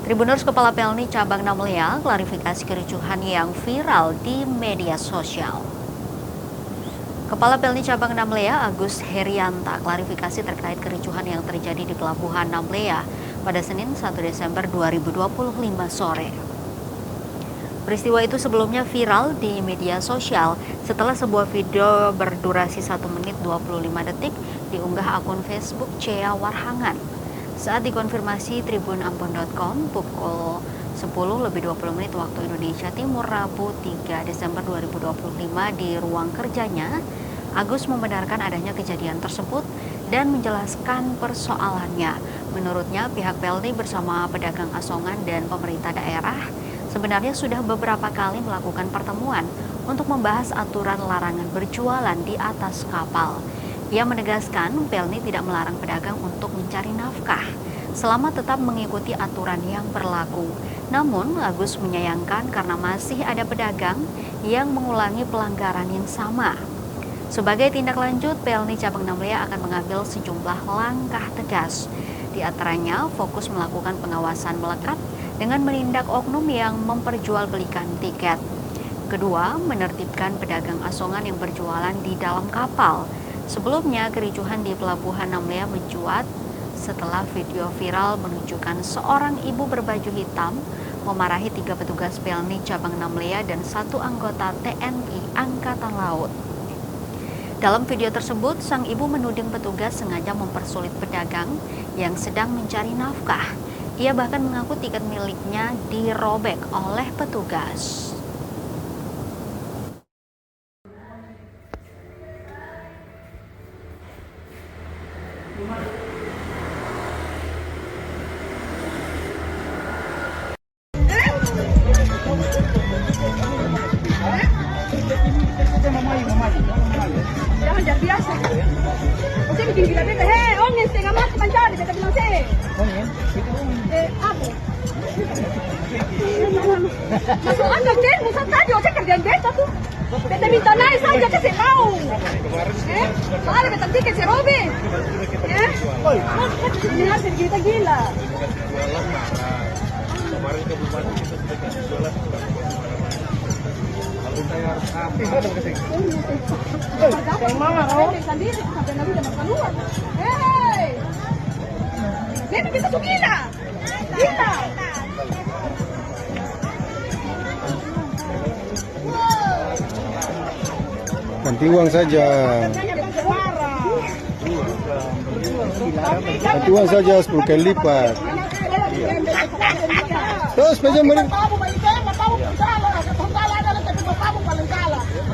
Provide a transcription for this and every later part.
Tribuners Kepala Pelni Cabang Namlea klarifikasi kericuhan yang viral di media sosial. Kepala Pelni Cabang Namlea Agus Herianta klarifikasi terkait kericuhan yang terjadi di Pelabuhan Namlea pada Senin 1 Desember 2025 sore. Peristiwa itu sebelumnya viral di media sosial setelah sebuah video berdurasi 1 menit 25 detik diunggah akun Facebook Cea Warhangan. Saat dikonfirmasi tribunambon.com pukul 10:20 waktu Indonesia Timur Rabu 3 Desember 2025 di ruang kerjanya, Agus membenarkan adanya kejadian tersebut dan menjelaskan persoalannya. Menurutnya pihak Pelni bersama pedagang asongan dan pemerintah daerah sebenarnya sudah beberapa kali melakukan pertemuan untuk membahas aturan larangan berjualan di atas kapal. Ia menegaskan Pelni tidak melarang pedagang untuk mencari nafkah selama tetap mengikuti aturan yang berlaku. Namun, Agus menyayangkan karena masih ada pedagang yang mengulangi pelanggaran yang sama. Sebagai tindak lanjut, Pelni Cabang Namlea akan mengambil sejumlah langkah tegas. Di antaranya, fokus melakukan pengawasan melekat dengan menindak oknum yang memperjualbelikan tiket. Kedua, menertibkan pedagang asongan yang berjualan di dalam kapal. Sebelumnya, kericuhan di Pelabuhan Namlea mencuat setelah video viral menunjukkan seorang ibu berbaju hitam memarahi 3 petugas Pelni Cabang Namlea dan 1 anggota TNI Angkatan Laut. Dalam video tersebut, sang ibu menuding petugas sengaja mempersulit pedagang yang sedang mencari nafkah. Ia bahkan mengaku tiket miliknya dirobek oleh petugas. Jangan jadi biasa. Saya bikin gila-gila. Hei, ongin setengah mati mencari. Saya bilang saya. Ongin? Apa? Masuk anda, Ken. Bukan saja. Saya kerjaan beta tuh. Beta minta naik saja ke saya mau. Soalnya beta tiket saya robek. Ini hasil kita gila. Kemarin ke Bupati kita sudah jualan. Saya harus hati dong ke sini. Yang mana kau? Sendiri sampai nanti dapat keluar. Hei, ini kita tuh gila. Gila. Ganti uang saja. Ganti uang saja 10 kali lipat. Terus meja mereka.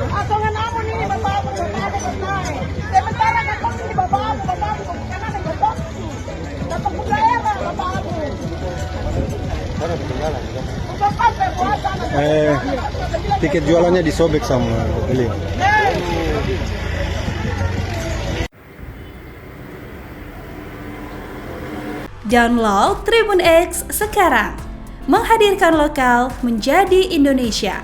Asongan namun ini babamu naik. Sementara kau ini babamu karena ada babamu. Dapat daerah babamu. Tiket jualannya disobek sama beli. Download Tribun X sekarang, menghadirkan lokal menjadi Indonesia.